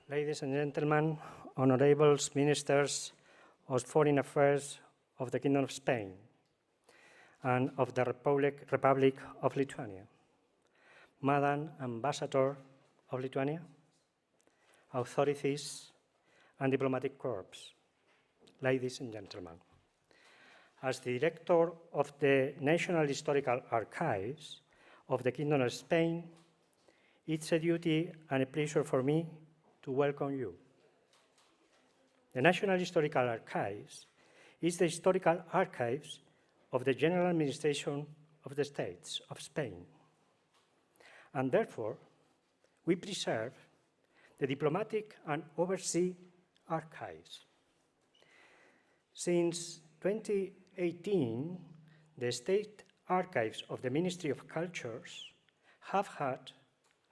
Ladies and gentlemen, honorable ministers of foreign affairs of the Kingdom of Spain and of the Republic of Lithuania, Madam Ambassador of Lithuania, authorities and diplomatic corps, ladies and gentlemen. As the director of the National Historical Archives of the Kingdom of Spain, it's a duty and a pleasure for me to welcome you. The National Historical Archives is the historical archives of the General Administration of the States of Spain. And therefore, we preserve the diplomatic and overseas archives. Since 2018, the State Archives of the Ministry of Cultures have had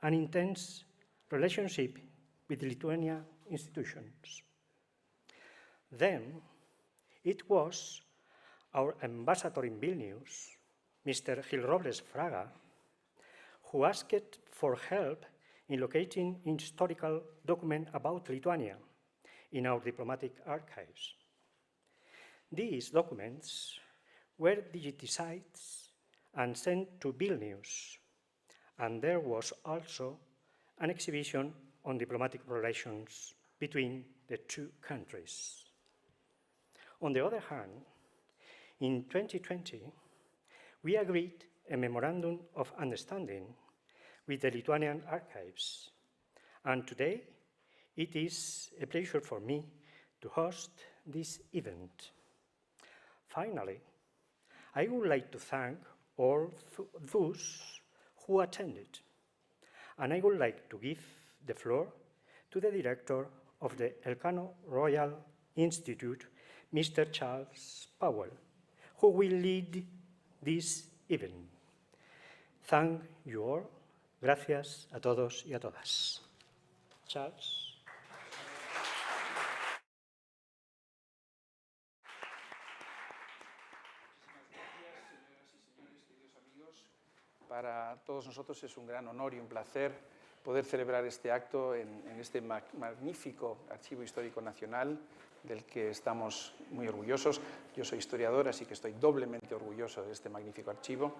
an intense relationship with Lithuanian institutions. Then, it was our ambassador in Vilnius, Mr. Gil Robles Fraga, who asked for help in locating a historical document about Lithuania in our diplomatic archives. These documents were digitized and sent to Vilnius, and there was also an exhibition on diplomatic relations between the two countries. On the other hand, in 2020, we agreed a memorandum of understanding with the Lithuanian archives, and today it is a pleasure for me to host this event. Finally, I would like to thank all those who attended, and I would like to give the floor to the director of the Elcano Royal Institute, Mr. Charles Powell, who will lead this event. Thank you all. Gracias a todos y a todas. Charles. Para todos nosotros es un gran honor y un placer poder celebrar este acto en este magnífico Archivo Histórico Nacional del que estamos muy orgullosos. Yo soy historiador, así que estoy doblemente orgulloso de este magnífico archivo.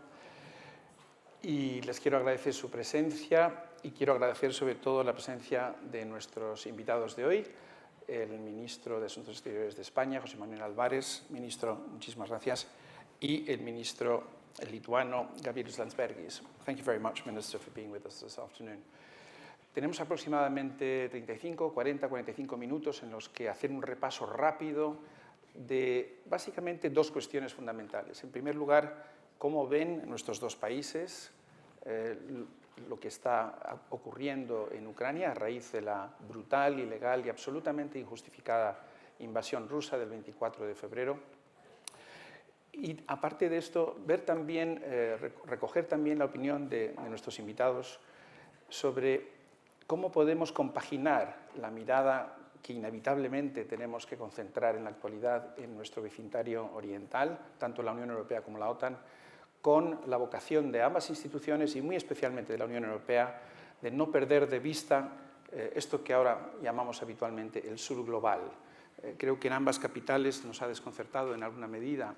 Y les quiero agradecer su presencia y quiero agradecer sobre todo la presencia de nuestros invitados de hoy, el ministro de Asuntos Exteriores de España, José Manuel Álvarez. Ministro, muchísimas gracias. Y el ministro lituano, Gabrielius Landsbergis. Thank you very much, Minister, for being with us this afternoon. Tenemos aproximadamente 45 minutos en los que hacer un repaso rápido de básicamente dos cuestiones fundamentales. En primer lugar, cómo ven nuestros dos países lo que está ocurriendo en Ucrania a raíz de la brutal, ilegal y absolutamente injustificada invasión rusa del 24 de febrero. Y aparte de esto, ver también, recoger también la opinión de nuestros invitados sobre cómo podemos compaginar la mirada que inevitablemente tenemos que concentrar en la actualidad en nuestro vecindario oriental, tanto la Unión Europea como la OTAN, con la vocación de ambas instituciones y muy especialmente de la Unión Europea de no perder de vista esto que ahora llamamos habitualmente el sur global. Creo que en ambas capitales nos ha desconcertado en alguna medida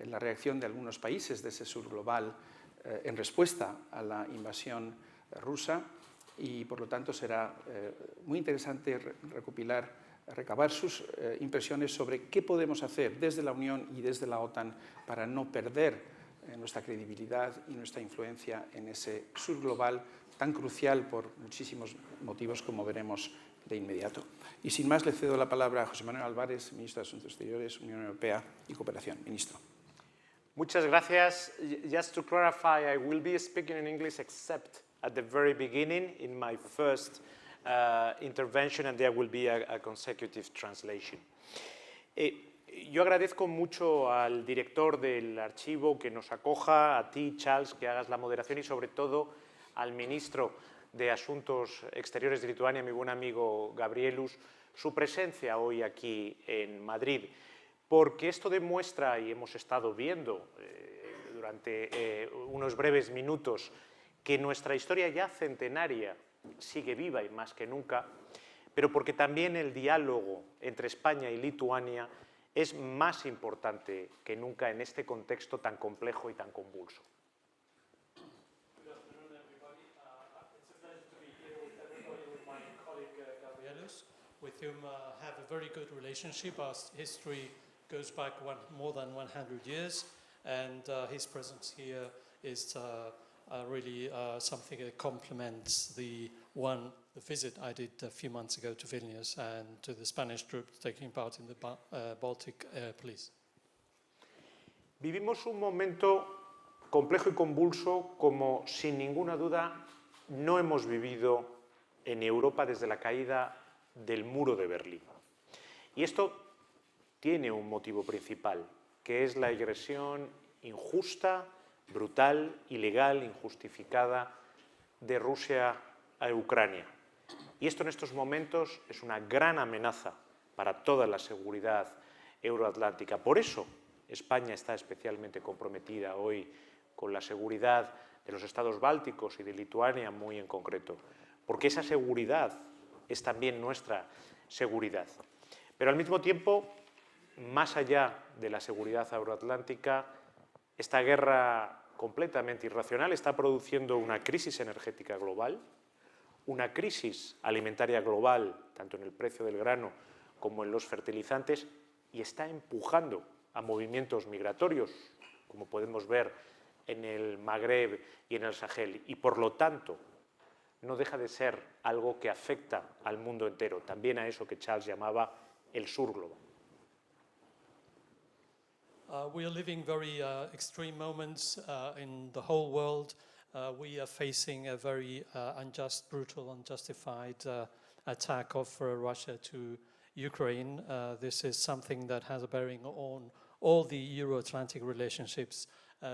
la reacción de algunos países de ese sur global en respuesta a la invasión rusa y, por lo tanto, será muy interesante recabar sus impresiones sobre qué podemos hacer desde la Unión y desde la OTAN para no perder nuestra credibilidad y nuestra influencia en ese sur global tan crucial por muchísimos motivos, como veremos de inmediato. Y sin más, le cedo la palabra a José Manuel Álvarez, ministro de Asuntos Exteriores, Unión Europea y Cooperación. Ministro. Muchas gracias. Just to clarify, I will be speaking in English except at the very beginning in my first intervention, and there will be a consecutive translation. Yo agradezco mucho al director del archivo que nos acoja, a ti, Charles, que hagas la moderación y sobre todo al ministro de Asuntos Exteriores de Lituania, mi buen amigo Gabrielius, su presencia hoy aquí en Madrid. Porque esto demuestra, y hemos estado viendo durante unos breves minutos, que nuestra historia ya centenaria sigue viva y más que nunca, pero porque también el diálogo entre España y Lituania es más importante que nunca en este contexto tan complejo y tan convulso. Good afternoon, everybody. It's a pleasure to be here with everybody, with my colleague Gabrielus, with whom I have a very good relationship. Our history goes back more than 100 years, and his presence here is really something that complements the visit I did a few months ago to Vilnius and to the Spanish troops taking part in the Baltic Police. Vivimos un momento complejo y convulso como, sin ninguna duda, no hemos vivido en Europa desde la caída del muro de Berlín. Y esto tiene un motivo principal, que es la agresión injusta, brutal, ilegal, injustificada de Rusia a Ucrania. Y esto en estos momentos es una gran amenaza para toda la seguridad euroatlántica. Por eso España está especialmente comprometida hoy con la seguridad de los estados bálticos y de Lituania muy en concreto, porque esa seguridad es también nuestra seguridad. Pero al mismo tiempo, más allá de la seguridad euroatlántica, esta guerra completamente irracional está produciendo una crisis energética global, una crisis alimentaria global, tanto en el precio del grano como en los fertilizantes, y está empujando a movimientos migratorios, como podemos ver en el Magreb y en el Sahel, y por lo tanto no deja de ser algo que afecta al mundo entero, también a eso que Charles llamaba el sur global. We are living very extreme moments in the whole world. We are facing a very unjust, brutal, unjustified attack of Russia to Ukraine. This is something that has a bearing on all the Euro-Atlantic relationships.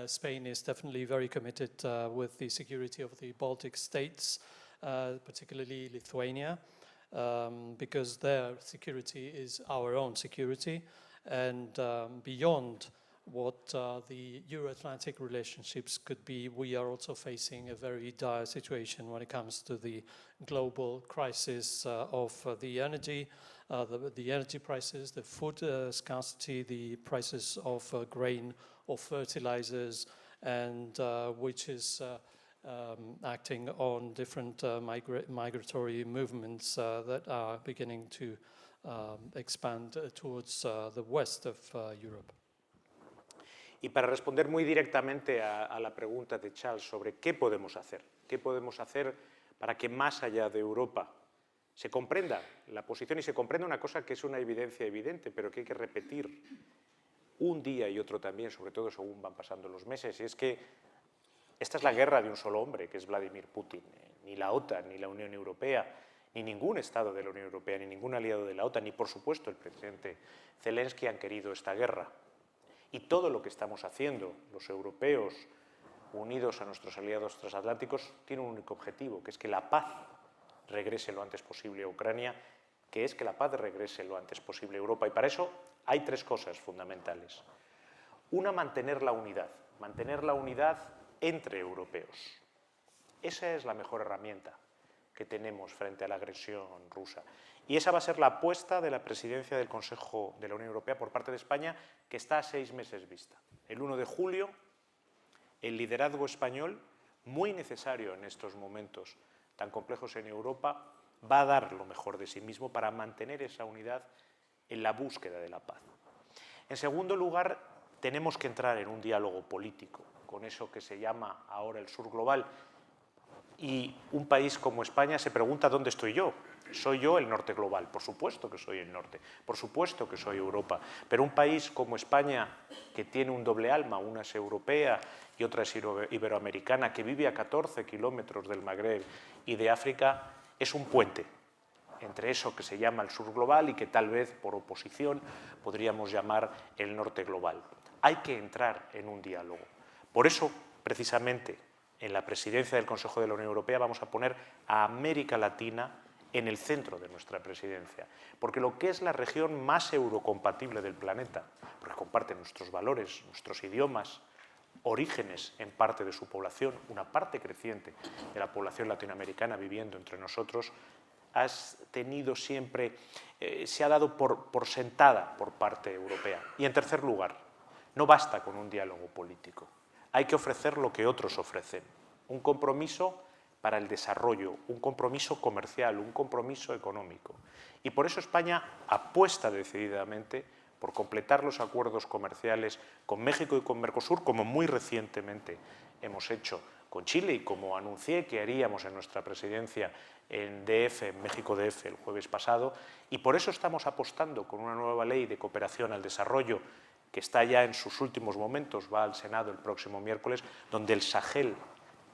Spain is definitely very committed with the security of the Baltic states, particularly Lithuania, because their security is our own security. And beyond what the Euro-Atlantic relationships could be, we are also facing a very dire situation when it comes to the global crisis of the energy prices, the food scarcity, the prices of grain or fertilizers, and which is acting on different migratory movements that are beginning to expand towards the west of Europe. Y para responder muy directamente a la pregunta de Charles sobre qué podemos hacer para que más allá de Europa se comprenda la posición y se comprenda una cosa que es una evidencia evidente, pero que hay que repetir un día y otro también, sobre todo según van pasando los meses, y es que esta es la guerra de un solo hombre, que es Vladimir Putin. Ni la OTAN, ni la Unión Europea, ni ningún Estado de la Unión Europea, ni ningún aliado de la OTAN, ni por supuesto el presidente Zelensky han querido esta guerra. Y todo lo que estamos haciendo, los europeos, unidos a nuestros aliados transatlánticos, tiene un único objetivo, que es que la paz regrese lo antes posible a Ucrania, que es que la paz regrese lo antes posible a Europa. Y para eso hay tres cosas fundamentales. Una, mantener la unidad entre europeos. Esa es la mejor herramienta que tenemos frente a la agresión rusa. Y esa va a ser la apuesta de la presidencia del Consejo de la Unión Europea por parte de España, que está a 6 meses vista. El 1 de julio, el liderazgo español, muy necesario en estos momentos tan complejos en Europa, va a dar lo mejor de sí mismo para mantener esa unidad en la búsqueda de la paz. En segundo lugar, tenemos que entrar en un diálogo político con eso que se llama ahora el sur global. Y un país como España se pregunta ¿dónde estoy yo? ¿Soy yo el norte global? Por supuesto que soy el norte, por supuesto que soy Europa. Pero un país como España, que tiene un doble alma, una es europea y otra es iberoamericana, que vive a 14 kilómetros del Magreb y de África, es un puente entre eso que se llama el sur global y que tal vez por oposición podríamos llamar el norte global. Hay que entrar en un diálogo. Por eso, precisamente, en la presidencia del Consejo de la Unión Europea vamos a poner a América Latina en el centro de nuestra presidencia, porque lo que es la región más eurocompatible del planeta, porque comparte nuestros valores, nuestros idiomas, orígenes en parte de su población, una parte creciente de la población latinoamericana viviendo entre nosotros, tenido siempre, se ha dado por sentada por parte europea. Y en tercer lugar, no basta con un diálogo político. Hay que ofrecer lo que otros ofrecen. Un compromiso para el desarrollo, un compromiso comercial, un compromiso económico. Y por eso España apuesta decididamente por completar los acuerdos comerciales con México y con Mercosur, como muy recientemente hemos hecho con Chile y como anuncié que haríamos en nuestra presidencia en DF, en México DF, el jueves pasado. Y por eso estamos apostando con una nueva ley de cooperación al desarrollo que está ya en sus últimos momentos, va al Senado el próximo miércoles, donde el Sahel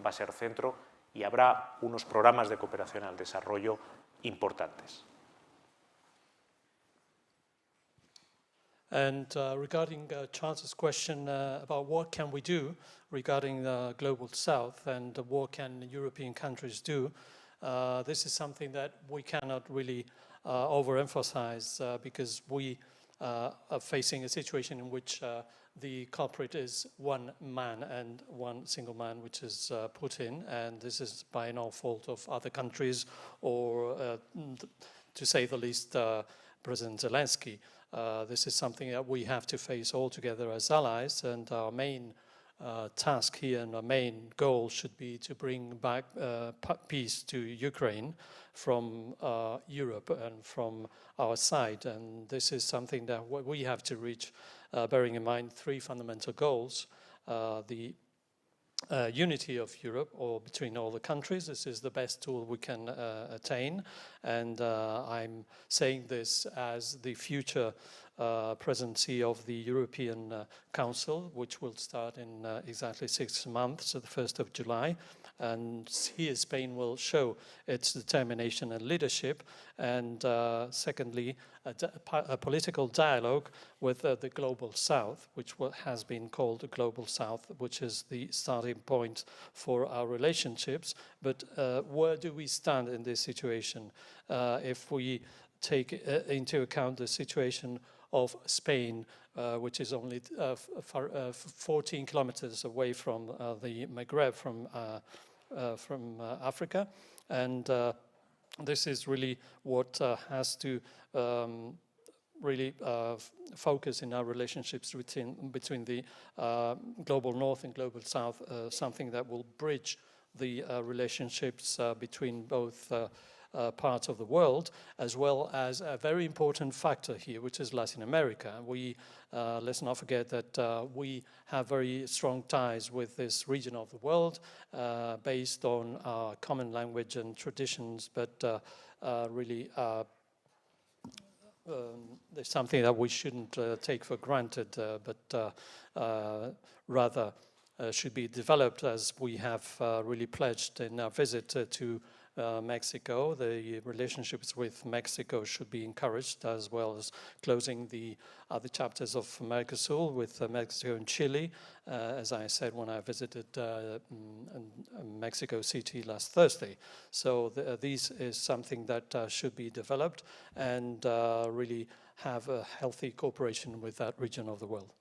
va a ser centro y habrá unos programas de cooperación al desarrollo importantes. And regarding Charles's question about what can we do regarding the Global South and what can European countries do, this is something that we cannot really overemphasize because we are facing a situation in which the culprit is one man and one single man, which is Putin, and this is by no fault of other countries or, to say the least, President Zelensky. This is something that we have to face all together as allies, and our main task here and our main goal should be to bring back peace to Ukraine from Europe and from our side. And this is something that we have to reach, bearing in mind three fundamental goals. The unity of Europe, or between all the countries. This is the best tool we can attain, and I'm saying this as the future presidency of the European Council, which will start in exactly 6 months, so the 1st of July. And here Spain will show its determination and leadership. And secondly, a political dialogue with the Global South, which has been called the Global South, which is the starting point for our relationships. But where do we stand in this situation? If we take into account the situation of Spain, which is only 14 kilometers away from the Maghreb, from Africa, and this is really what has to really focus in our relationships between the global north and global south, something that will bridge the relationships between both parts of the world, as well as a very important factor here, which is Latin America. We let's not forget that we have very strong ties with this region of the world based on our common language and traditions, but really there's something that we shouldn't take for granted, but rather should be developed, as we have really pledged in our visit to Mexico. The relationships with Mexico should be encouraged, as well as closing the other chapters of Mercosur with Mexico and Chile, as I said when I visited Mexico City last Thursday. So this is something that should be developed and really have a healthy cooperation with that region of the world.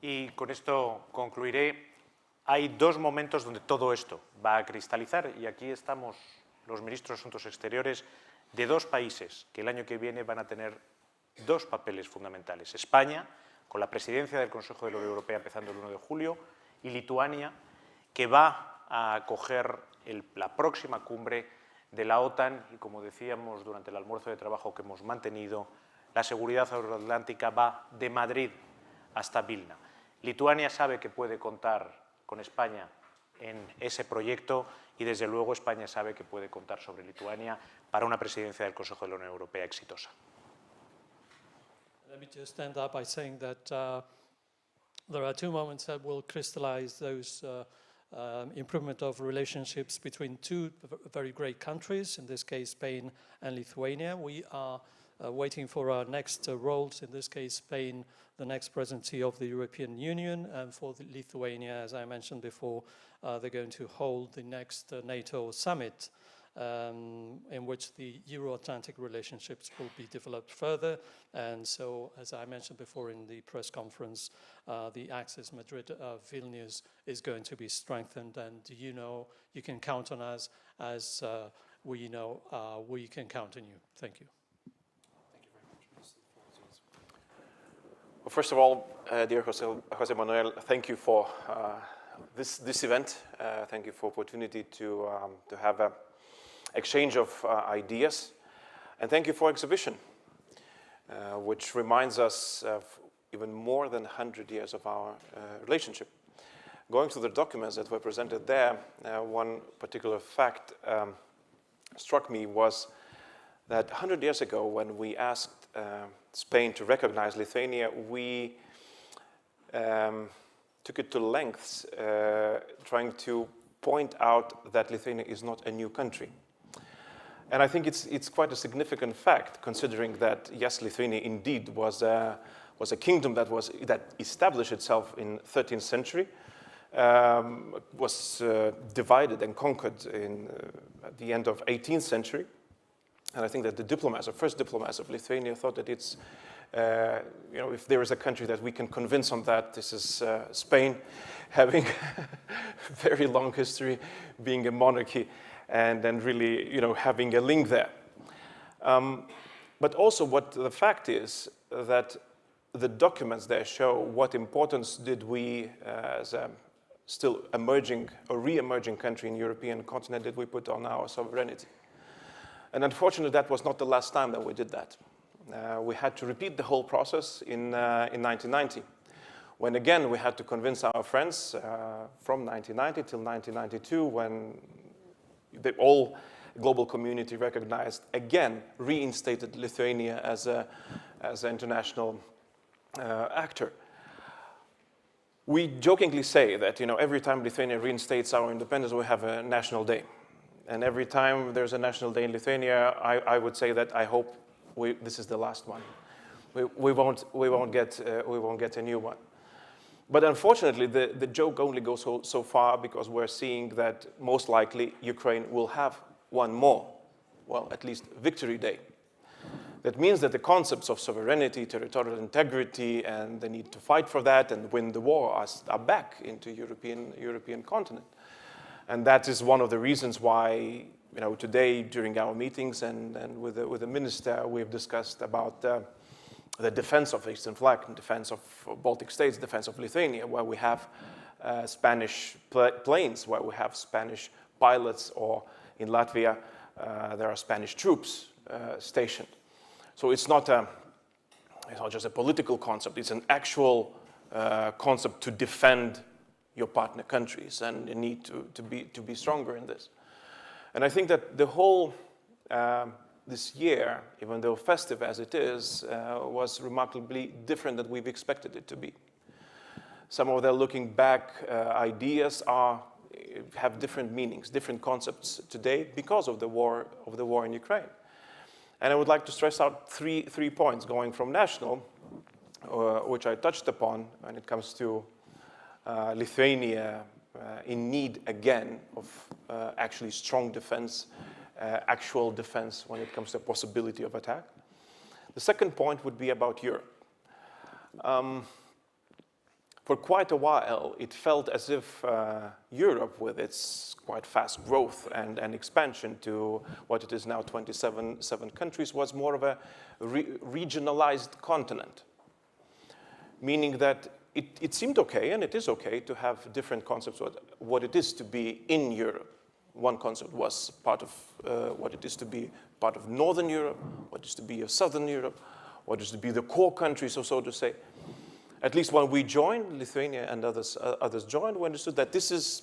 Y con esto concluiré. Hay dos momentos donde todo esto va a cristalizar, y aquí estamos los ministros de Asuntos Exteriores de dos países que el año que viene van a tener dos papeles fundamentales. España, con la presidencia del Consejo de la Unión Europea empezando el 1 de julio, y Lituania, que va a acoger la próxima cumbre de la OTAN, y como decíamos durante el almuerzo de trabajo que hemos mantenido, la seguridad euroatlántica va de Madrid hasta Vilna. Lituania sabe que puede contar con España en ese proyecto, y desde luego España sabe que puede contar sobre Lituania para una presidencia del Consejo de la Unión Europea exitosa. Let me just end up by saying that there are two moments that will crystallize those improvement of relationships between two very great countries, in this case Spain and Lithuania. We are waiting for our next roles, in this case Spain, the next presidency of the European Union, and for Lithuania, as I mentioned before, they're going to hold the next NATO summit, in which the Euro-Atlantic relationships will be developed further. And so, as I mentioned before in the press conference, the Axis Madrid-Vilnius is going to be strengthened, and you know you can count on us as we know we can count on you. Thank you. Well, first of all, dear Jose Manuel, thank you for this event. Thank you for opportunity to have an exchange of ideas. And thank you for exhibition, which reminds us of even more than 100 years of our relationship. Going through the documents that were presented there, one particular fact struck me was that 100 years ago, when we asked Spain to recognize Lithuania, we took it to lengths trying to point out that Lithuania is not a new country. And I think it's quite a significant fact, considering that, yes, Lithuania indeed was a kingdom that established itself in 13th century, was divided and conquered at the end of 18th century. And I think that the diplomats, the first diplomats of Lithuania, thought that it's, if there is a country that we can convince on that, this is Spain, having very long history, being a monarchy, and then really, having a link there. But also what the fact is that the documents there show what importance did we, as a still emerging or re-emerging country in European continent, did we put on our sovereignty. And unfortunately, that was not the last time that we did that. We had to repeat the whole process in 1990, when again we had to convince our friends from 1990 till 1992, when the whole global community recognized, again, reinstated Lithuania as an international actor. We jokingly say that every time Lithuania reinstates our independence, we have a national day. And every time there's a national day in Lithuania, I would say that I hope this is the last one. We won't get a new one. But unfortunately, the joke only goes so far, because we're seeing that most likely Ukraine will have one more, well, at least Victory Day. That means that the concepts of sovereignty, territorial integrity, and the need to fight for that and win the war are back into European continent. And that is one of the reasons why, today during our meetings and with the minister, we've discussed about the defense of the Eastern flank, defense of Baltic states, defense of Lithuania, where we have Spanish planes, where we have Spanish pilots, or in Latvia, there are Spanish troops stationed. So it's not just a political concept, it's an actual concept to defend your partner countries, and you need to be stronger in this. And I think that the whole, this year, even though festive as it is, was remarkably different than we've expected it to be. Some of the looking back ideas have different meanings, different concepts today because of the war in Ukraine. And I would like to stress out three points going from national, which I touched upon when it comes to Lithuania in need again of actually strong defense, actual defense when it comes to the possibility of attack. The second point would be about Europe. For quite a while, it felt as if Europe, with its quite fast growth and expansion to what it is now, 27 countries, was more of a regionalized continent, meaning that it seemed okay, and it is okay, to have different concepts of what it is to be in Europe. One concept was part of what it is to be part of Northern Europe, what is to be of Southern Europe, what is to be the core countries, so to say. At least when we joined, Lithuania and others joined, we understood that this is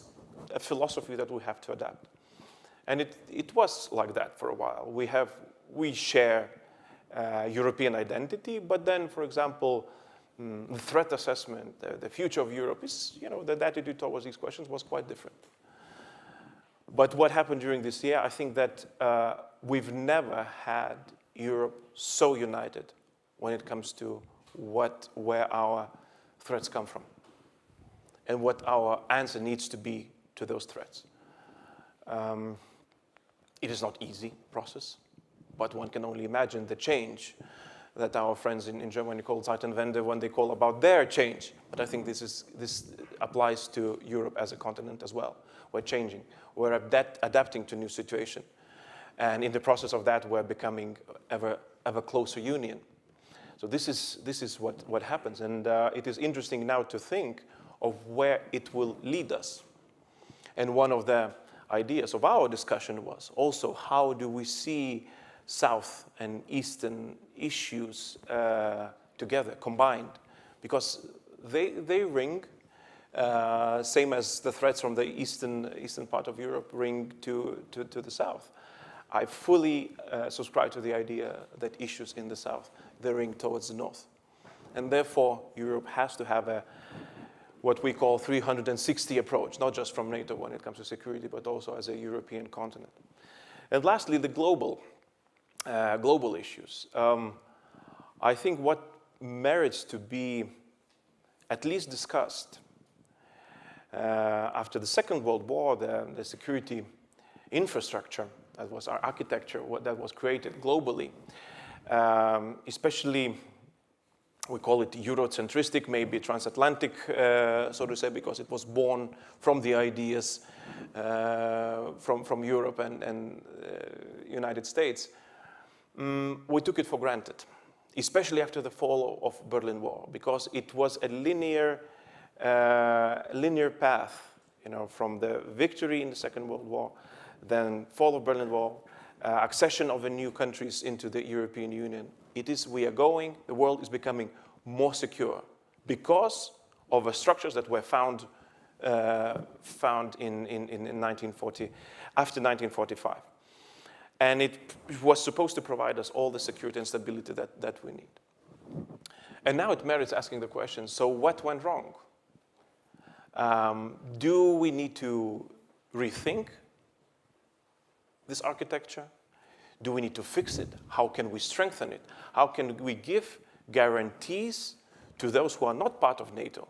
a philosophy that we have to adapt. And it was like that for a while. We share European identity, but then, for example, the threat assessment, the future of Europe is, the attitude towards these questions was quite different. But what happened during this year, I think that we've never had Europe so united when it comes to where our threats come from and what our answer needs to be to those threats. It is not an easy process, but one can only imagine the change that our friends in Germany call Zeitenwende when they call about their change. But I think this applies to Europe as a continent as well. We're changing. We're adapting to new situation. And in the process of that, we're becoming ever closer union. So this is what happens. And it is interesting now to think of where it will lead us. And one of the ideas of our discussion was also, how do we see South and Eastern issues together, combined? Because they ring, same as the threats from the eastern part of Europe ring to the South. I fully subscribe to the idea that issues in the South, they ring towards the North. And therefore, Europe has to have what we call 360 approach, not just from NATO when it comes to security, but also as a European continent. And lastly, the global issues. I think what merits to be at least discussed after the Second World War, the security infrastructure, that was our architecture, that was created globally, especially, we call it Eurocentristic, maybe transatlantic, so to say, because it was born from the ideas from Europe and United States. We took it for granted, especially after the fall of Berlin Wall, because it was a linear path, from the victory in the Second World War, then fall of Berlin Wall, accession of the new countries into the European Union. The world is becoming more secure because of the structures that were found in 1940, after 1945. And it was supposed to provide us all the security and stability that we need. And now it merits asking the question, so what went wrong? Do we need to rethink this architecture? Do we need to fix it? How can we strengthen it? How can we give guarantees to those who are not part of NATO,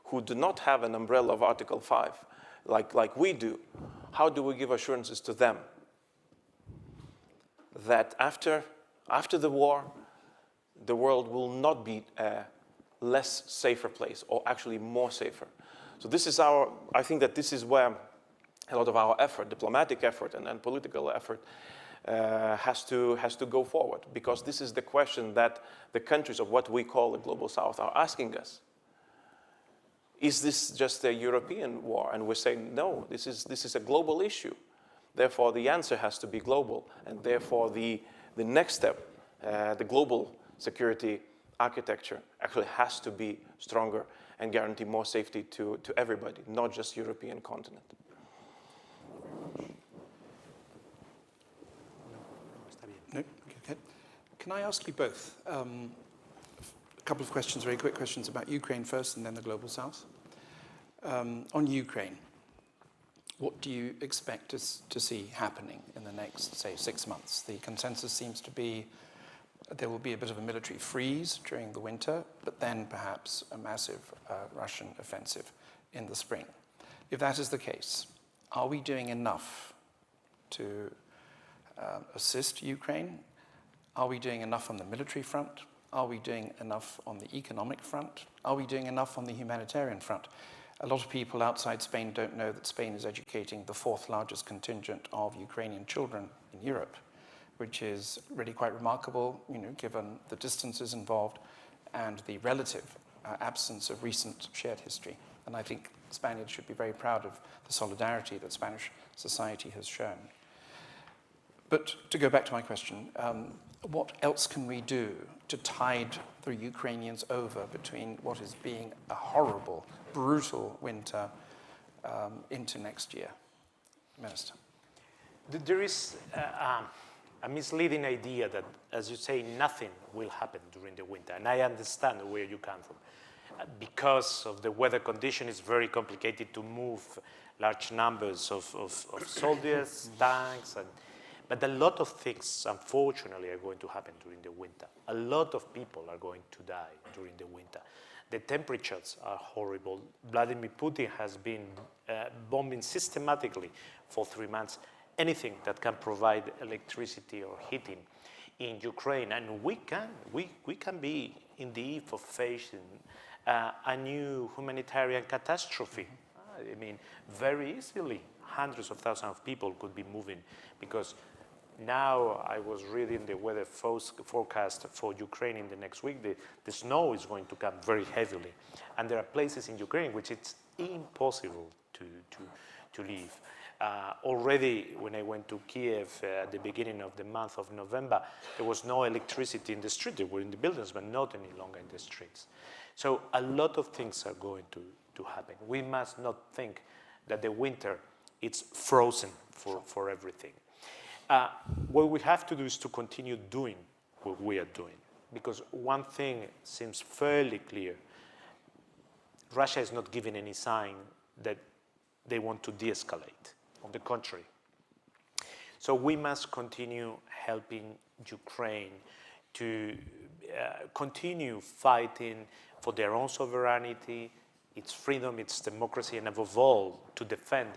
who do not have an umbrella of Article 5, like we do? How do we give assurances to them that after the war, the world will not be a less safer place, or actually more safer? So I think that this is where a lot of our effort, diplomatic effort and political effort, has to go forward, because this is the question that the countries of what we call the Global South are asking us. Is this just a European war? And we're saying, no, this is a global issue. Therefore, the answer has to be global, and therefore the next step, the global security architecture, actually has to be stronger and guarantee more safety to everybody, not just European continent. No? Okay. Can I ask you both a couple of questions, very quick questions about Ukraine first and then the Global South? On Ukraine, what do you expect to see happening in the next, say, 6 months? The consensus seems to be there will be a bit of a military freeze during the winter, but then perhaps a massive Russian offensive in the spring. If that is the case, are we doing enough to assist Ukraine? Are we doing enough on the military front? Are we doing enough on the economic front? Are we doing enough on the humanitarian front? A lot of people outside Spain don't know that Spain is educating the 4th largest contingent of Ukrainian children in Europe, which is really quite remarkable, given the distances involved and the relative absence of recent shared history. And I think Spaniards should be very proud of the solidarity that Spanish society has shown. But to go back to my question, what else can we do to tide the Ukrainians over between what is being a horrible, brutal winter into next year? Minister. There is a misleading idea that, as you say, nothing will happen during the winter. And I understand where you come from. Because of the weather condition, it's very complicated to move large numbers of soldiers, tanks, but a lot of things, unfortunately, are going to happen during the winter. A lot of people are going to die during the winter. The temperatures are horrible. Vladimir Putin has been bombing systematically for 3 months anything that can provide electricity or heating in Ukraine. And we can be in the eve of facing a new humanitarian catastrophe. I mean, very easily, hundreds of thousands of people could be moving because Now I was reading the weather forecast for Ukraine in the next week. The snow is going to come very heavily. And there are places in Ukraine which it's impossible to live. Already when I went to Kiev at the beginning of the month of November, there was no electricity in the street. They were in the buildings, but not any longer in the streets. So a lot of things are going to happen. We must not think that the winter it's frozen for everything. What we have to do is to continue doing what we are doing, because one thing seems fairly clear. Russia is not giving any sign that they want to de-escalate. On the contrary. So we must continue helping Ukraine to continue fighting for their own sovereignty, its freedom, its democracy, and above all, to defend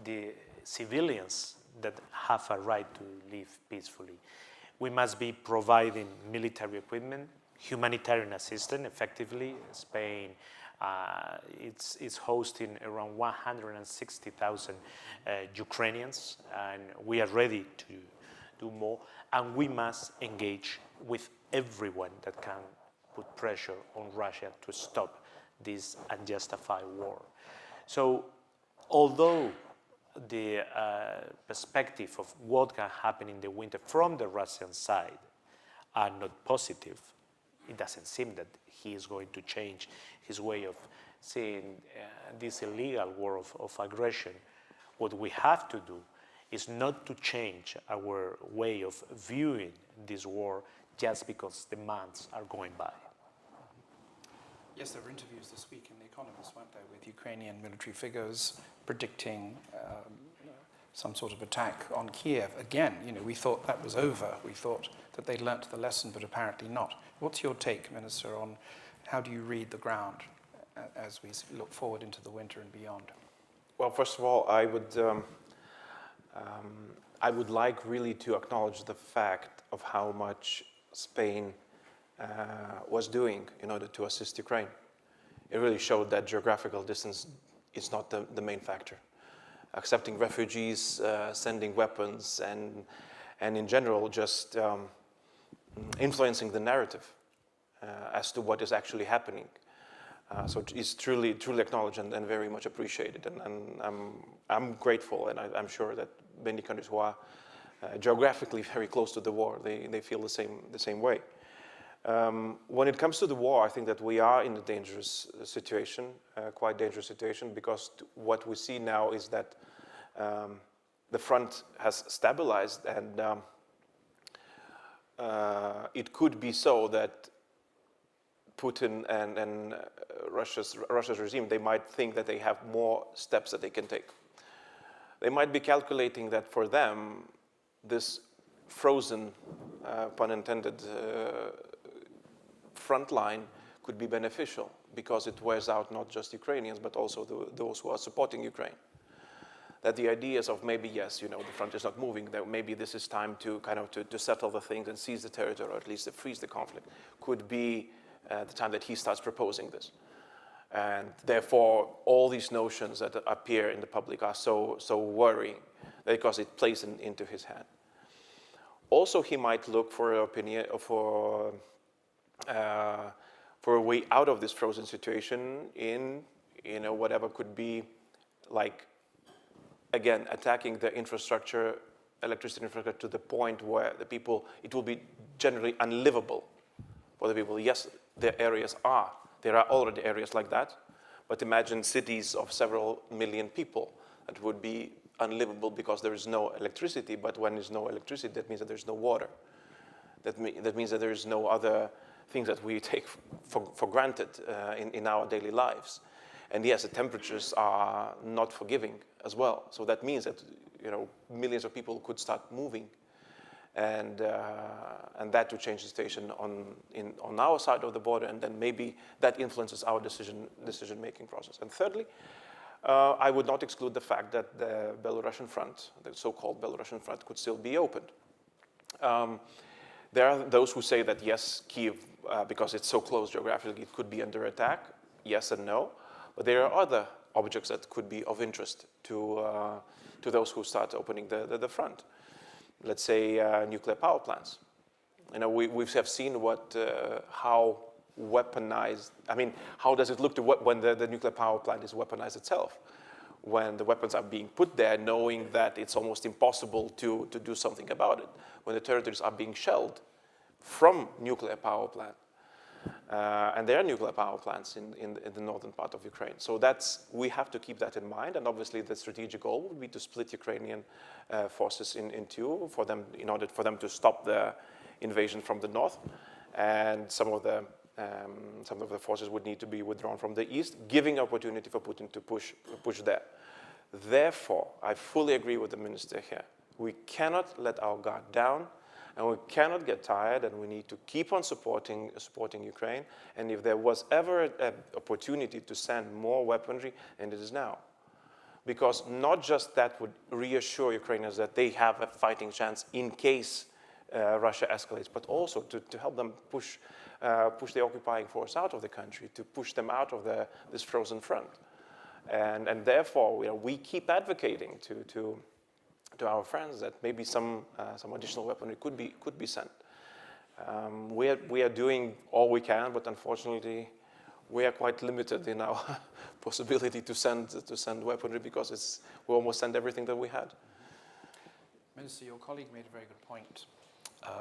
the civilians that have a right to live peacefully. We must be providing military equipment, humanitarian assistance effectively. Spain it's hosting around 160,000 Ukrainians, and we are ready to do more. And we must engage with everyone that can put pressure on Russia to stop this unjustified war. So, although the perspective of what can happen in the winter from the Russian side are not positive, it doesn't seem that he is going to change his way of seeing this illegal war of aggression. What we have to do is not to change our way of viewing this war just because the months are going by. Yes, there were interviews this week in The Economist, weren't there, with Ukrainian military figures predicting some sort of attack on Kiev. Again, we thought that was over. We thought that they'd learnt the lesson, but apparently not. What's your take, Minister, on how do you read the ground as we look forward into the winter and beyond? Well, first of all, I would like really to acknowledge the fact of how much Spain was doing in order to assist Ukraine. It really showed that geographical distance is not the main factor. Accepting refugees, sending weapons, and in general just influencing the narrative as to what is actually happening. So it's truly acknowledged and very much appreciated. And I'm grateful, and I'm sure that many countries who are geographically very close to the war, they feel the same way. When it comes to the war, I think that we are in a dangerous situation, quite dangerous situation, because what we see now is that the front has stabilized, and it could be so that Putin and Russia's regime, they might think that they have more steps that they can take. They might be calculating that for them, this frozen, pun intended, front line could be beneficial because it wears out not just Ukrainians, but also those who are supporting Ukraine. That the ideas of maybe, yes, the front is not moving, that maybe this is time to to settle the things and seize the territory, or at least to freeze the conflict, could be the time that he starts proposing this. And therefore, all these notions that appear in the public are so worrying because it plays into his hand. Also, he might look for an opinion, for a way out of this frozen situation in, whatever could be, like, again, attacking the infrastructure, electricity infrastructure, to the point where the people, it will be generally unlivable for the people. Yes, there are already areas like that, but imagine cities of several million people that would be unlivable because there is no electricity. But when there's no electricity, that means that there's no water. That means that there is no other things that we take for granted in our daily lives. And yes, the temperatures are not forgiving as well. So that means that millions of people could start moving, and that to change the situation on our side of the border, and then maybe that influences our decision-making process. And thirdly, I would not exclude the fact that the Belarusian front, the so-called Belarusian front, could still be opened. There are those who say that yes, Kyiv, because it's so close geographically, it could be under attack. Yes and no. But there are other objects that could be of interest to those who start opening the front. let's say, nuclear power plants. You know, we have seen how weaponized, I mean, how does it look when the nuclear power plant is weaponized itself? When the weapons are being put there, knowing that it's almost impossible to do something about it. When the territories are being shelled from nuclear power plant. And there are nuclear power plants in the northern part of Ukraine. So we have to keep that in mind. And obviously the strategic goal would be to split Ukrainian forces in two in order for them to stop the invasion from the north. And some of the forces would need to be withdrawn from the east, giving opportunity for Putin to push there. Therefore, I fully agree with the minister here. We cannot let our guard down, and we cannot get tired, and we need to keep on supporting Ukraine. And if there was ever an opportunity to send more weaponry, and it is now. Because not just that would reassure Ukrainians that they have a fighting chance in case Russia escalates, but also to help them push the occupying force out of the country, to push them out of this frozen front. And therefore, we keep advocating to our friends that maybe some additional weaponry could be sent. We are doing all we can, but unfortunately, we are quite limited in our possibility to send weaponry because we almost sent everything that we had. Minister, your colleague made a very good point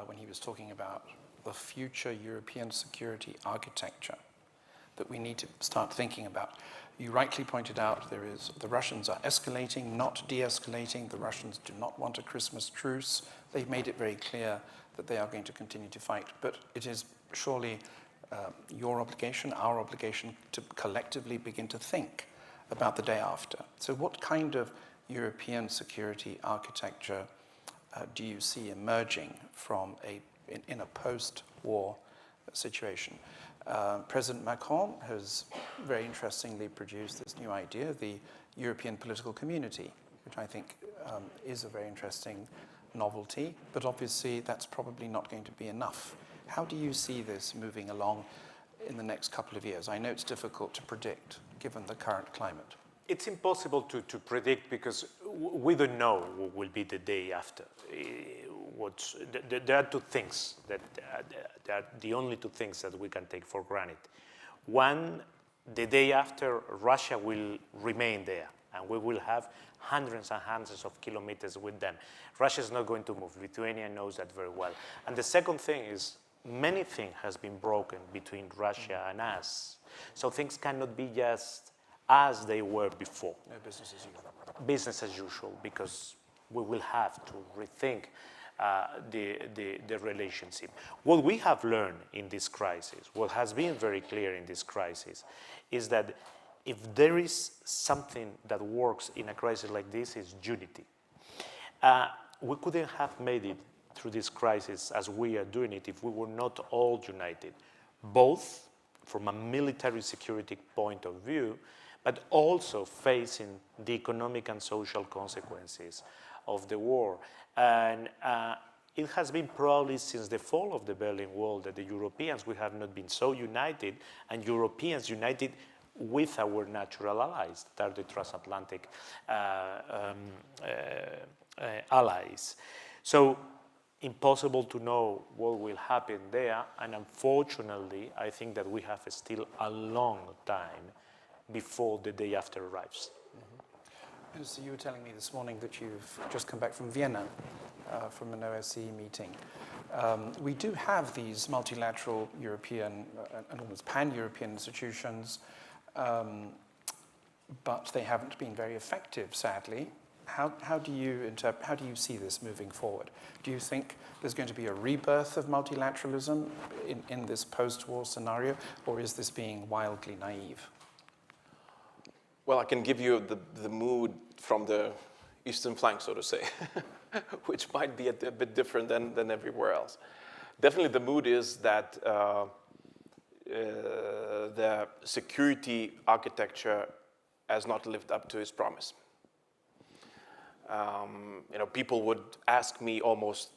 when he was talking about the future European security architecture that we need to start thinking about. You rightly pointed out the Russians are escalating, not de-escalating. The Russians do not want a Christmas truce. They've made it very clear that they are going to continue to fight. But it is surely your obligation, our obligation, to collectively begin to think about the day after. So what kind of European security architecture do you see emerging from in a post-war situation? President Macron has very interestingly produced this new idea, the European political community, which I think is a very interesting novelty, but obviously that's probably not going to be enough. How do you see this moving along in the next couple of years? I know it's difficult to predict given the current climate. It's impossible to predict because we don't know what will be the day after. There are two things that are the only two things that we can take for granted. One, the day after, Russia will remain there, and we will have hundreds and hundreds of kilometers with them. Russia is not going to move. Lithuania knows that very well. And the second thing is, many things has been broken between Russia and us. So things cannot be just as they were before. No, business as usual. Business as usual, because we will have to rethink the relationship. What we have learned in this crisis, what has been very clear in this crisis, is that if there is something that works in a crisis like this, is unity. We couldn't have made it through this crisis as we are doing it if we were not all united, both from a military security point of view, but also facing the economic and social consequences of the war. And it has been probably since the fall of the Berlin Wall that the Europeans, we have not been so united, and Europeans united with our natural allies, that are the transatlantic allies. So impossible to know what will happen there, and unfortunately, I think that we have still a long time before the day after arrives. Mm-hmm. So you were telling me this morning that you've just come back from Vienna, from an OSCE meeting. We do have these multilateral European and almost pan-European institutions, but they haven't been very effective, sadly. How do you see this moving forward? Do you think there's going to be a rebirth of multilateralism in this post-war scenario, or is this being wildly naive? Well, I can give you the mood from the eastern flank, so to say, which might be a bit different than everywhere else. Definitely the mood is that the security architecture has not lived up to its promise. People would ask me almost,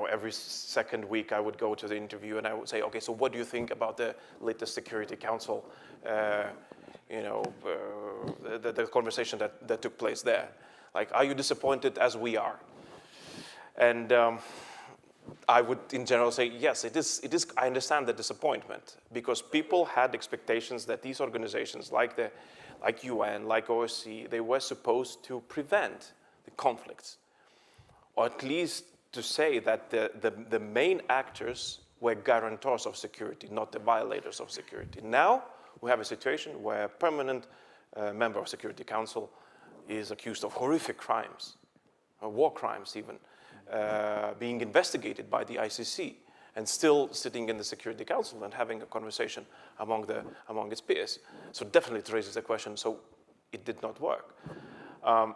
every second week I would go to the interview and I would say, okay, so what do you think about the latest Security Council, the conversation that took place there? Like, are you disappointed as we are? And I would, in general, say yes. It is. I understand the disappointment because people had expectations that these organizations, like UN, like OSCE, they were supposed to prevent the conflicts, or at least to say that the main actors were guarantors of security, not the violators of security. Now we have a situation where a permanent member of Security Council is accused of horrific crimes, war crimes even, being investigated by the ICC, and still sitting in the Security Council and having a conversation among its peers. So definitely it raises the question, so it did not work.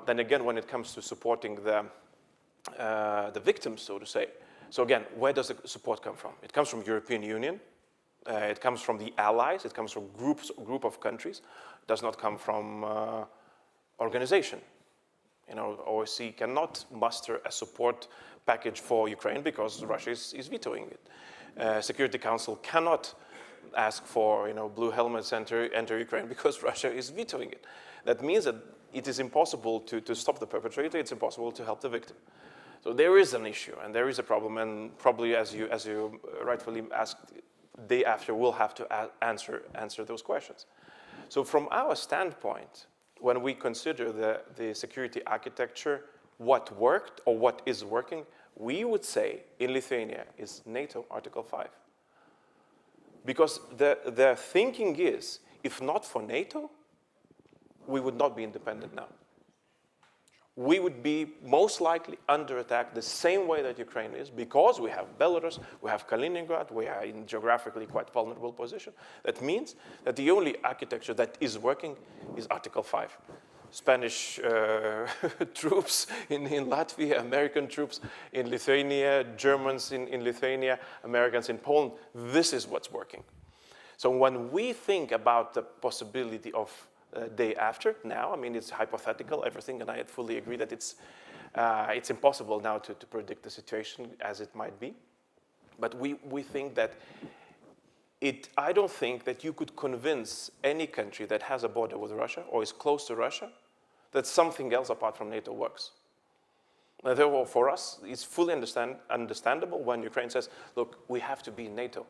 Then again, when it comes to supporting the victims, so to say, so again, where does the support come from? It comes from European Union, it comes from the allies, it comes from group of countries, it does not come from organization. You know, OSCE cannot muster a support package for Ukraine because Russia is vetoing it. Security Council cannot ask for, you know, blue helmets enter Ukraine because Russia is vetoing it. That means that it is impossible to stop the perpetrator, it's impossible to help the victim. So there is an issue and there is a problem, and probably as you rightfully asked, day after we'll have to answer those questions. So from our standpoint, when we consider the security architecture, what worked or what is working, we would say in Lithuania is NATO Article 5. Because the thinking is, if not for NATO, we would not be independent now. We would be most likely under attack the same way that Ukraine is, because we have Belarus, we have Kaliningrad, we are in geographically quite vulnerable position. That means that the only architecture that is working is Article 5. Spanish troops in Latvia, American troops in Lithuania, Germans in Lithuania, Americans in Poland, this is what's working. So when we think about the possibility of day after now, I mean, it's hypothetical, everything, and I fully agree that it's impossible now to predict the situation as it might be. But we think that I don't think that you could convince any country that has a border with Russia or is close to Russia that something else apart from NATO works. Now, therefore, for us, it's fully understandable when Ukraine says, look, we have to be in NATO.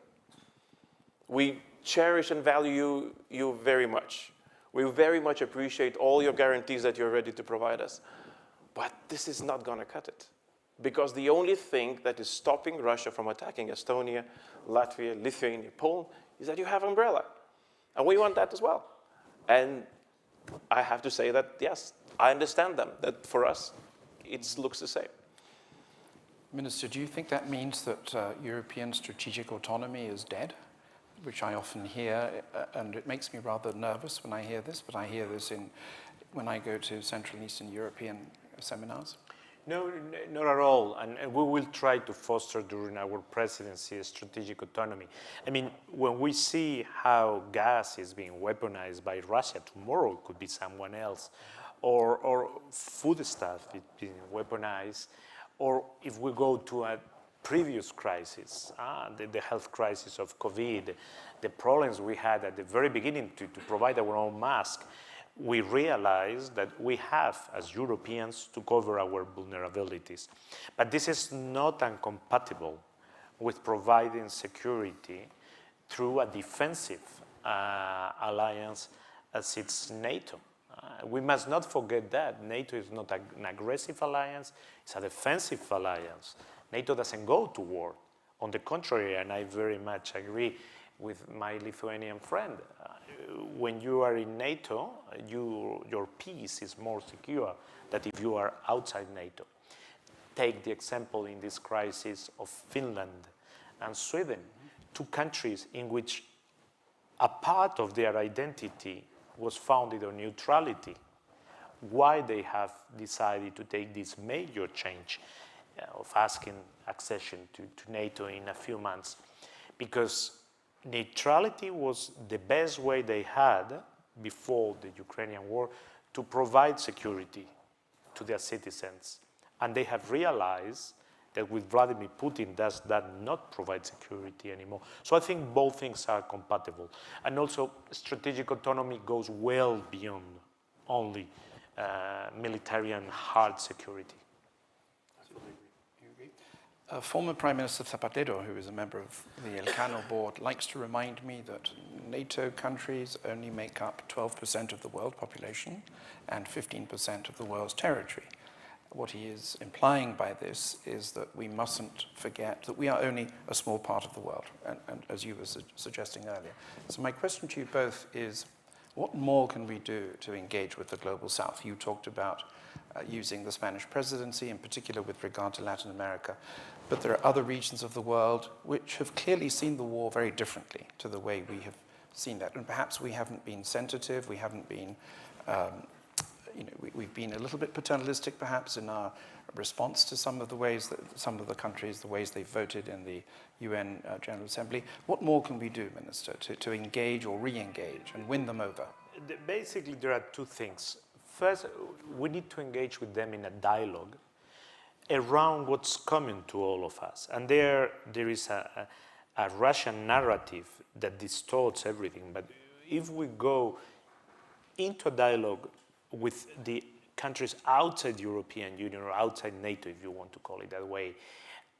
We cherish and value you very much. We very much appreciate all your guarantees that you're ready to provide us. But this is not going to cut it. Because the only thing that is stopping Russia from attacking Estonia, Latvia, Lithuania, Poland, is that you have umbrella. And we want that as well. And I have to say that, yes, I understand them, that for us, it looks the same. Minister, do you think that means that European strategic autonomy is dead? Which I often hear, and it makes me rather nervous when I hear this, but I hear this when I go to Central and Eastern European seminars. No, not at all, and we will try to foster during our presidency strategic autonomy. I mean, when we see how gas is being weaponized by Russia, tomorrow it could be someone else, or food stuff is being weaponized, or if we go to a previous crisis, the health crisis of COVID, the problems we had at the very beginning to provide our own mask, we realized that we have, as Europeans, to cover our vulnerabilities. But this is not incompatible with providing security through a defensive alliance as it's NATO. We must not forget that. NATO is not an aggressive alliance, it's a defensive alliance. NATO doesn't go to war. On the contrary, and I very much agree with my Lithuanian friend, when you are in NATO, your peace is more secure than if you are outside NATO. Take the example in this crisis of Finland and Sweden, two countries in which a part of their identity was founded on neutrality. Why they have decided to take this major change of asking accession to NATO in a few months? Because neutrality was the best way they had before the Ukrainian war to provide security to their citizens. And they have realized that with Vladimir Putin, does that not provide security anymore. So I think both things are compatible. And also strategic autonomy goes well beyond only military and hard security. You agree? Former Prime Minister Zapatero, who is a member of the Elcano board, likes to remind me that NATO countries only make up 12% of the world population and 15% of the world's territory. What he is implying by this is that we mustn't forget that we are only a small part of the world, and as you were suggesting earlier. So my question to you both is, what more can we do to engage with the Global South? You talked about using the Spanish presidency, in particular with regard to Latin America, but there are other regions of the world which have clearly seen the war very differently to the way we have seen that, and perhaps we haven't been sensitive, we haven't been we've been a little bit paternalistic, perhaps, in our response to some of the ways that some of the countries, the ways they voted in the UN General Assembly. What more can we do, Minister, to engage or re-engage and win them over? Basically, there are two things. First, we need to engage with them in a dialogue around what's common to all of us. And there is a Russian narrative that distorts everything. But if we go into a dialogue with the countries outside the European Union or outside NATO, if you want to call it that way,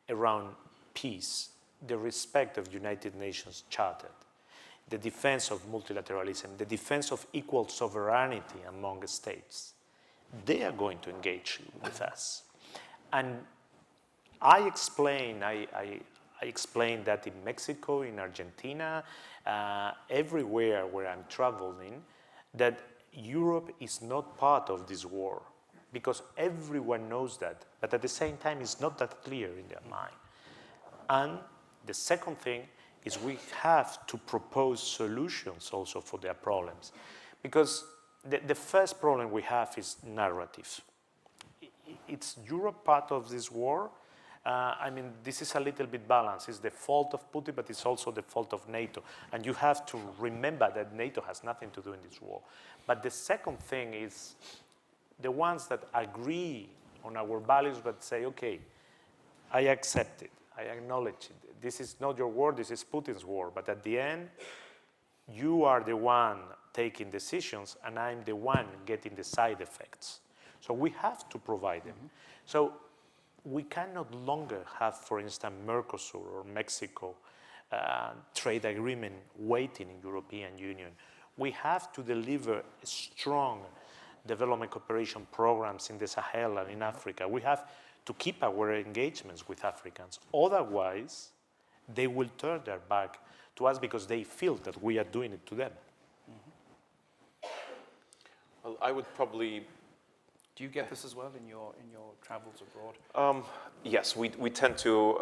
around peace, the respect of United Nations Charter, the defense of multilateralism, the defense of equal sovereignty among states, they are going to engage with us. And I explained that in Mexico, in Argentina, everywhere where I'm traveling, that Europe is not part of this war, because everyone knows that, but at the same time it's not that clear in their mind. And the second thing is we have to propose solutions also for their problems, because the first problem we have is narrative. It's Europe part of this war. I mean, this is a little bit balanced. It's the fault of Putin, but it's also the fault of NATO. And you have to remember that NATO has nothing to do in this war. But the second thing is the ones that agree on our values but say, okay, I accept it, I acknowledge it. This is not your war, this is Putin's war. But at the end, you are the one taking decisions and I'm the one getting the side effects. So we have to provide them. So we can no longer have, for instance, Mercosur or Mexico trade agreement waiting in European Union. We have to deliver strong development cooperation programs in the Sahel and in Africa. We have to keep our engagements with Africans. Otherwise, they will turn their back to us because they feel that we are doing it to them. Well, I would probably... Do you get this as well in your travels abroad? Yes, we tend to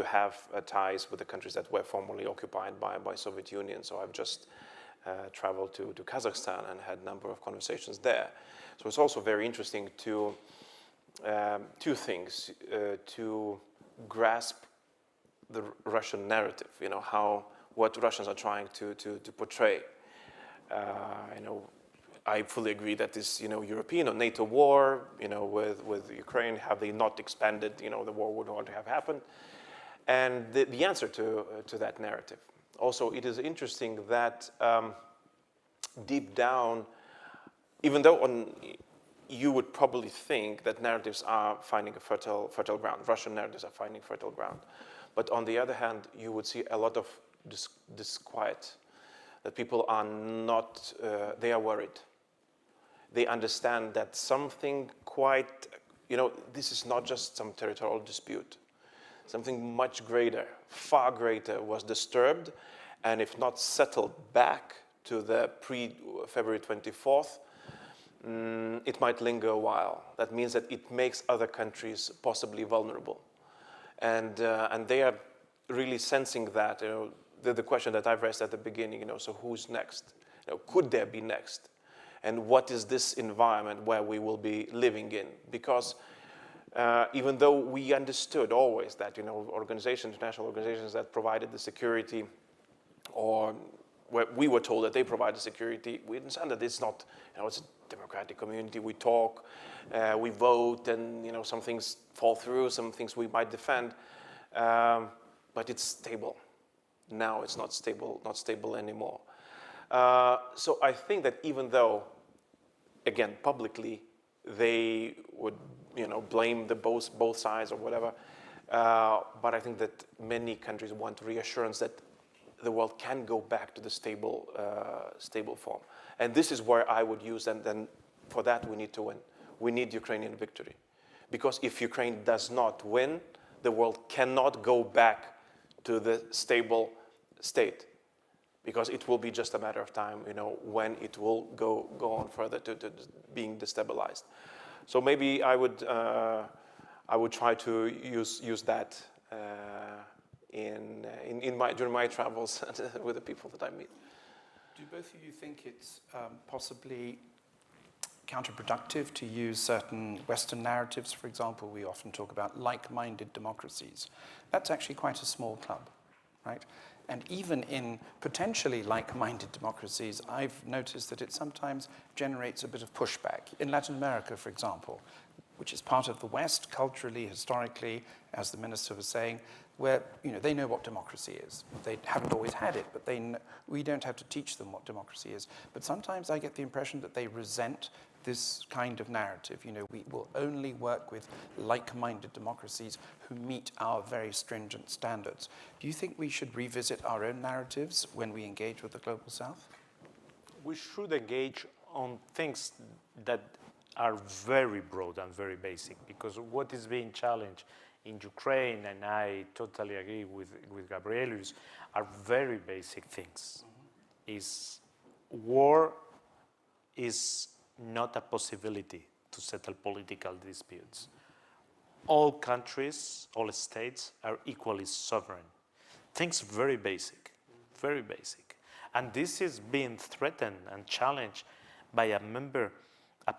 have ties with the countries that were formerly occupied by Soviet Union. So I've just traveled to Kazakhstan and had a number of conversations there. So it's also very interesting to two things to grasp the Russian narrative. You know what Russians are trying to portray. I fully agree that this, European or NATO war, with Ukraine, have they not expanded, the war would not have happened. And the answer to that narrative. Also, it is interesting that deep down, even though you would probably think that narratives are finding a fertile ground, Russian narratives are finding fertile ground. But on the other hand, you would see a lot of disquiet. That people are not, they are worried. They understand that something quite, this is not just some territorial dispute. Something much greater, far greater was disturbed, and if not settled back to the pre-February 24th, it might linger a while. That means that it makes other countries possibly vulnerable. And they are really sensing that, the question that I've raised at the beginning, so who's next? Could there be next? And what is this environment where we will be living in? Because even though we understood always that, international organizations that provided the security, or where we were told that they provide the security, we understand that it's not, it's a democratic community. We talk, we vote, and, some things fall through, some things we might defend, but it's stable. Now it's not stable anymore. So I think that even though, again, publicly, they would blame both sides or whatever. But I think that many countries want reassurance that the world can go back to the stable form. And this is where I would use, and then for that we need to win. We need Ukrainian victory. Because if Ukraine does not win, the world cannot go back to the stable state. Because it will be just a matter of time, when it will go on further to being destabilized. So maybe I would try to use that during my travels with the people that I meet. Do both of you think it's possibly counterproductive to use certain Western narratives? For example, we often talk about like-minded democracies. That's actually quite a small club, right? And even in potentially like-minded democracies, I've noticed that it sometimes generates a bit of pushback. In Latin America, for example, which is part of the West, culturally, historically, as the minister was saying, where they know what democracy is. They haven't always had it, but we don't have to teach them what democracy is. But sometimes I get the impression that they resent this kind of narrative. We will only work with like-minded democracies who meet our very stringent standards. Do you think we should revisit our own narratives when we engage with the Global South? We should engage on things that are very broad and very basic, because what is being challenged in Ukraine, and I totally agree with Gabrielius, are very basic things. Is war is not a possibility to settle political disputes. All countries, all states are equally sovereign. Things very basic, very basic. And this is being threatened and challenged by a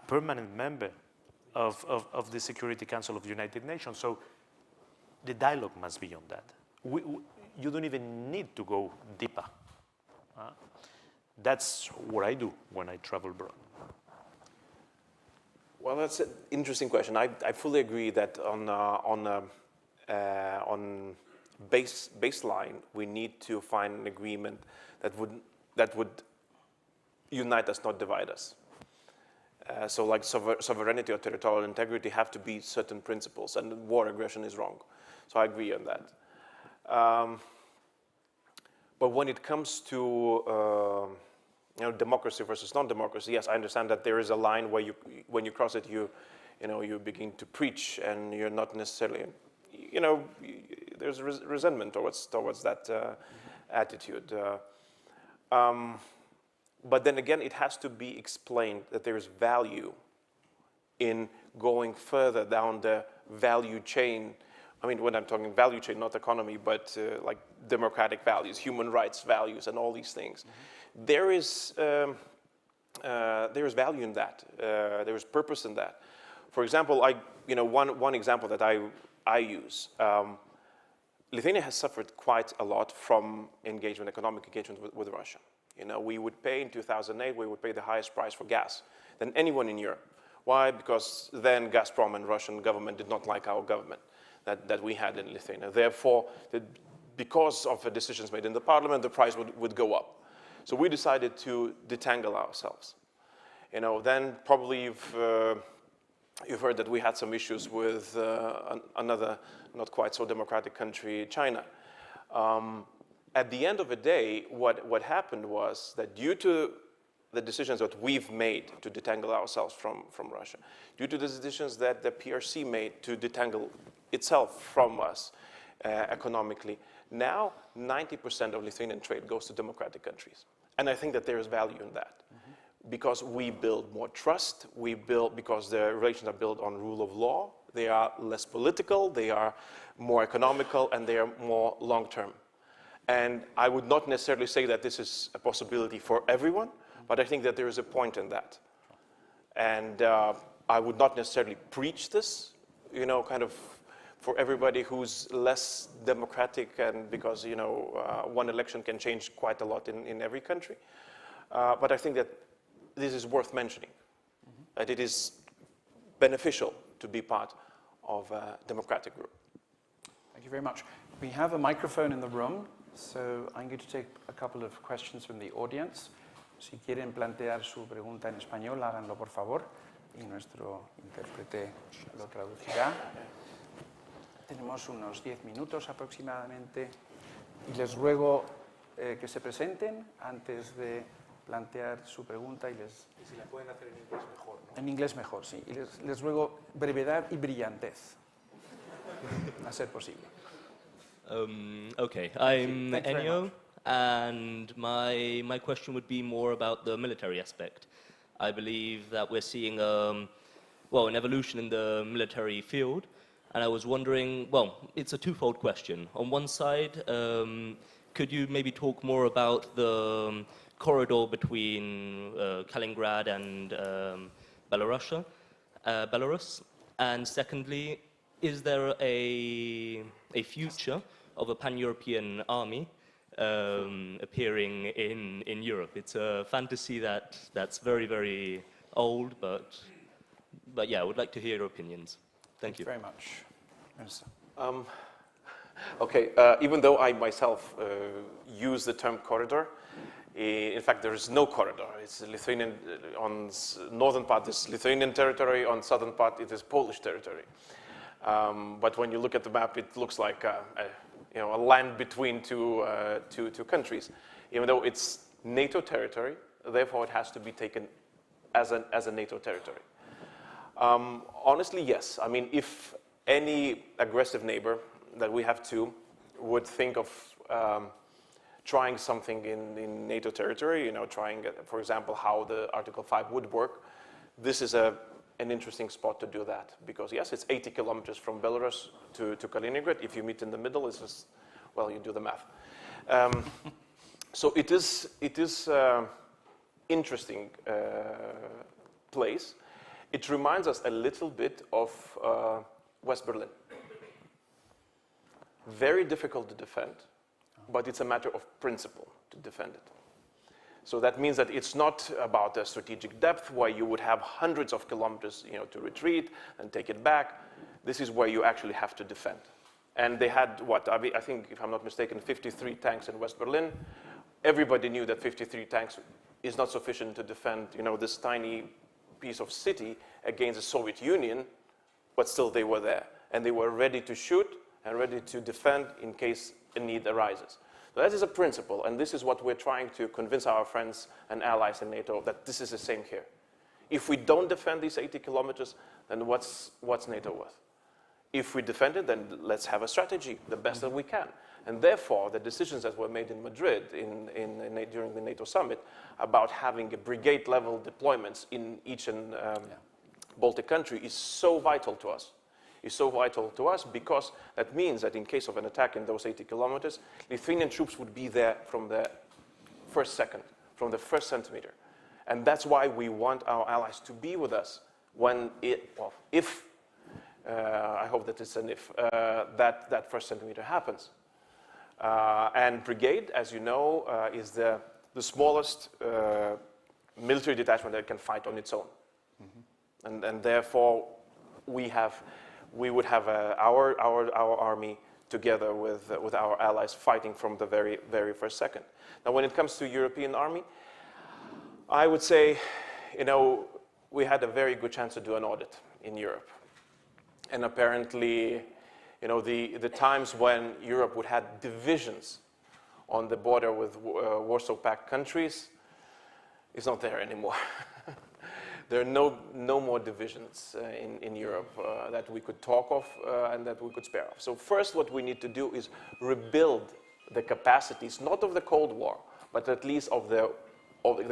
permanent member of the Security Council of the United Nations. So the dialogue must be on that. You don't even need to go deeper. That's what I do when I travel abroad. Well, that's an interesting question. I fully agree that on baseline we need to find an agreement that would unite us, not divide us. So like sovereignty or territorial integrity have to be certain principles, and war aggression is wrong. So I agree on that. But when it comes to democracy versus non-democracy, yes, I understand that there is a line where when you cross it, you begin to preach, and you're not necessarily, there's resentment towards that attitude. But then again, it has to be explained that there is value in going further down the value chain. I mean, when I'm talking value chain, not economy, but like democratic values, human rights values, and all these things. Mm-hmm. There is value in that. There is purpose in that. For example, one example that I use. Lithuania has suffered quite a lot from economic engagement with Russia. We would pay in 2008, we would pay the highest price for gas than anyone in Europe. Why? Because then Gazprom and Russian government did not like our government that we had in Lithuania. Therefore, because of the decisions made in the parliament, the price would go up. So we decided to detangle ourselves. Then probably you've heard that we had some issues with another not quite so democratic country, China. At the end of the day, what happened was that due to the decisions that we've made to detangle ourselves from Russia, due to the decisions that the PRC made to detangle itself from us economically, now 90% of Lithuanian trade goes to democratic countries. And I think that there is value in that. Mm-hmm. Because we build more trust, because the relations are built on rule of law, they are less political, they are more economical, and they are more long-term. And I would not necessarily say that this is a possibility for everyone, but I think that there is a point in that. And I would not necessarily preach this, kind of for everybody who's less democratic, and because, one election can change quite a lot in every country. But I think that this is worth mentioning, that it is beneficial to be part of a democratic group. Thank you very much. We have a microphone in the room. So I'm going to take a couple of questions from the audience. Si quieren plantear su pregunta en español, háganlo por favor. y nuestro intérprete lo traducirá. Tenemos unos 10 minutos aproximadamente y les ruego que se presenten antes de plantear su pregunta y si la pueden hacer en inglés mejor, ¿no? En inglés mejor, sí. Y les ruego brevedad y brillantez, a ser posible. Okay, I'm Ennio, and my question would be more about the military aspect. I believe that we're seeing, an evolution in the military field, and I was wondering, it's a twofold question. On one side, could you maybe talk more about the corridor between Kaliningrad and Belarus? And secondly, is there a future of a pan-European army appearing in Europe? It's a fantasy that's very, very old, but yeah, I would like to hear your opinions. Thank you very much. Yes. Okay, even though I myself use the term corridor, in fact, there is no corridor. It's Lithuanian on northern part is Lithuanian territory, on southern part it is Polish territory. But when you look at the map, it looks like a land between two countries. Even though it's NATO territory, therefore it has to be taken as a NATO territory. Honestly, yes. I mean, if any aggressive neighbor that we have would think of trying something in NATO territory, trying, for example, how the Article 5 would work, this is an interesting spot to do that. Because, yes, it's 80 kilometers from Belarus to Kaliningrad. If you meet in the middle, it's just, you do the math. So it is interesting place. It reminds us a little bit of West Berlin. Very difficult to defend, but it's a matter of principle to defend it. So that means that it's not about the strategic depth where you would have hundreds of kilometers, to retreat and take it back. This is where you actually have to defend. And they had, I think, if I'm not mistaken, 53 tanks in West Berlin. Everybody knew that 53 tanks is not sufficient to defend, this tiny piece of city against the Soviet Union, but still they were there. And they were ready to shoot and ready to defend in case a need arises. So that is a principle, and this is what we're trying to convince our friends and allies in NATO, that this is the same here. If we don't defend these 80 kilometers, then what's NATO worth? If we defend it, then let's have a strategy, the best that we can. And therefore, the decisions that were made in Madrid during the NATO summit about having a brigade-level deployments in each and Baltic country is so vital to us. Is so vital to us because that means that in case of an attack in those 80 kilometers, Lithuanian troops would be there from the first second, from the first centimeter. And that's why we want our allies to be with us when if, I hope that it's an if, that first centimeter happens. And brigade, as you know, is the smallest military detachment that can fight on its own. Mm-hmm. And therefore, we would have our army together with our allies fighting from the very, very first second. Now, when it comes to European army, I would say, we had a very good chance to do an audit in Europe. And apparently, the times when Europe would have divisions on the border with Warsaw Pact countries is not there anymore. There are no more divisions in Europe that we could talk of and that we could spare of. So first what we need to do is rebuild the capacities, not of the Cold War, but at least of the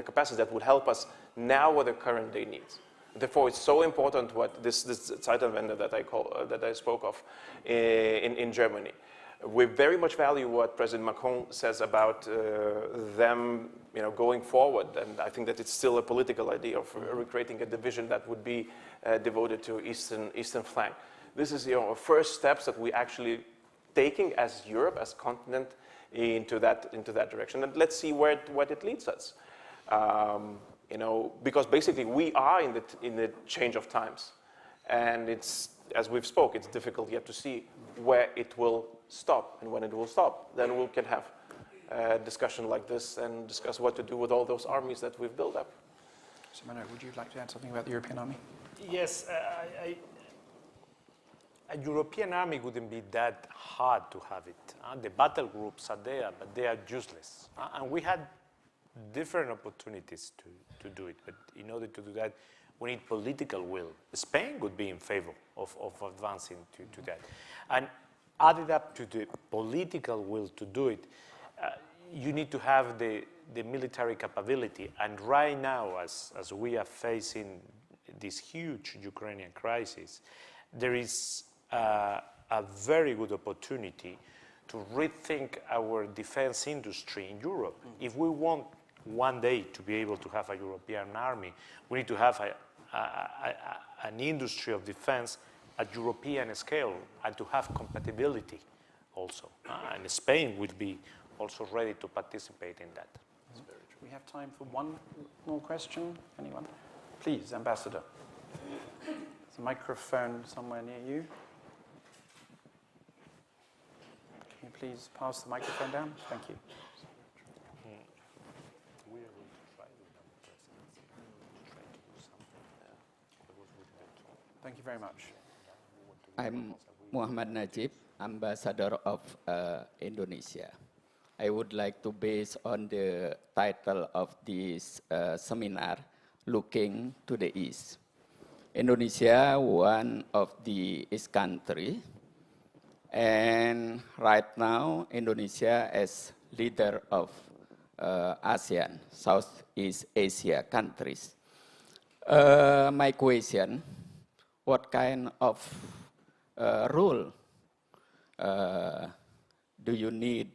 capacities that would help us now with the current day needs. Therefore, it's so important what this Zeitenwende that I spoke of in Germany. We very much value what President Macron says about them, going forward, and I think that it's still a political idea of recreating a division that would be devoted to eastern flank. This is a first steps that we actually taking as Europe, as continent, into that direction, and let's see what it leads us. Because basically we are in the change of times, and it's, as we've spoke, it's difficult yet to see where it will stop, and when it will stop, then we can have a discussion like this and discuss what to do with all those armies that we've built up. So Manuel, would you like to add something about the European army? Yes, a European army wouldn't be that hard to have it. The battle groups are there, but they are useless. And we had different opportunities to do it, but in order to do that, we need political will. Spain would be in favor of advancing to that. And added up to the political will to do it, you need to have the military capability. And right now, as we are facing this huge Ukrainian crisis, there is a very good opportunity to rethink our defense industry in Europe. If we want one day to be able to have a European army, we need to have an industry of defense at European scale and to have compatibility also. And Spain would be also ready to participate in that. We have time for one more question. Anyone? Please, Ambassador. There's a microphone somewhere near you. Can you please pass the microphone down? Thank you. Thank you very much. I'm Muhammad Najib, Ambassador of Indonesia. I would like to base on the title of this seminar, Looking to the East. Indonesia, one of the East country, and right now Indonesia as leader of ASEAN, Southeast Asia countries. My question, what kind of role do you need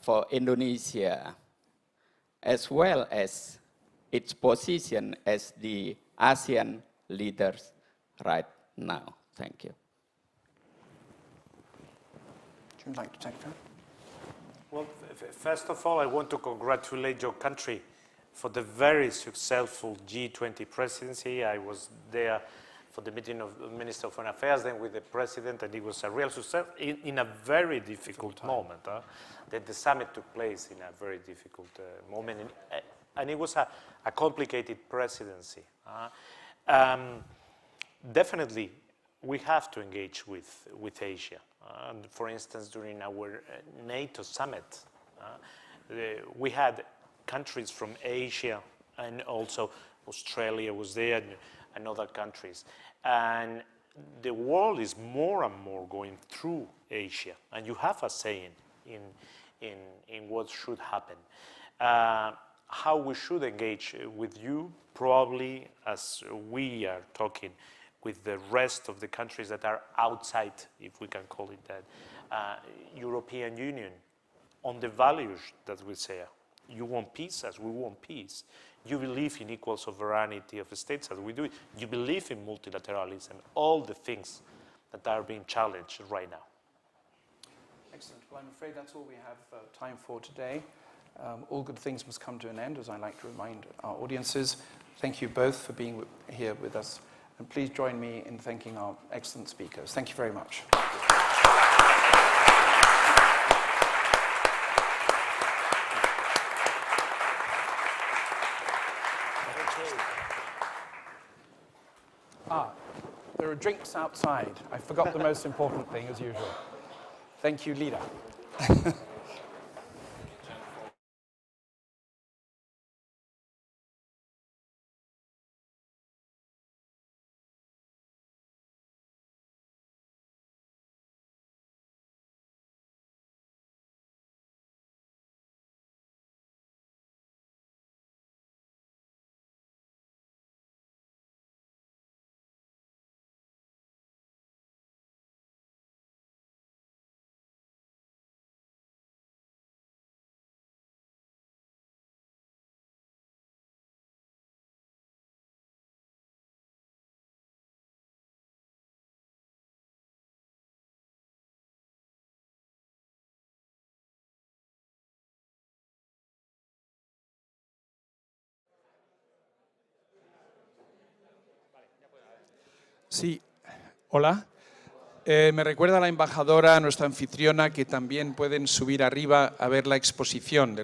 for Indonesia, as well as its position as the ASEAN leaders right now? Thank you. Would you like to take that? Well, first of all, I want to congratulate your country for the very successful G20 presidency. I was there for the meeting of the Minister of Foreign Affairs, then with the President, and it was a real success in a very difficult moment. That the summit took place in a very difficult moment, and it was a complicated presidency. Definitely, we have to engage with Asia. For instance, during our NATO summit, we had countries from Asia, and also Australia was there, and other countries. And the world is more and more going through Asia, and you have a say in what should happen. How we should engage with you, probably as we are talking with the rest of the countries that are outside, if we can call it that, European Union, on the values that we share. You want peace as we want peace. You believe in equal sovereignty of the states as we do. You believe in multilateralism, all the things that are being challenged right now. Excellent. Well, I'm afraid that's all we have time for today. All good things must come to an end, as I like to remind our audiences. Thank you both for being here with us. And please join me in thanking our excellent speakers. Thank you very much. There are drinks outside. I forgot the most important thing, as usual. Thank you, leader. Sí, hola. Me recuerda la embajadora, nuestra anfitriona, que también pueden subir arriba a ver la exposición.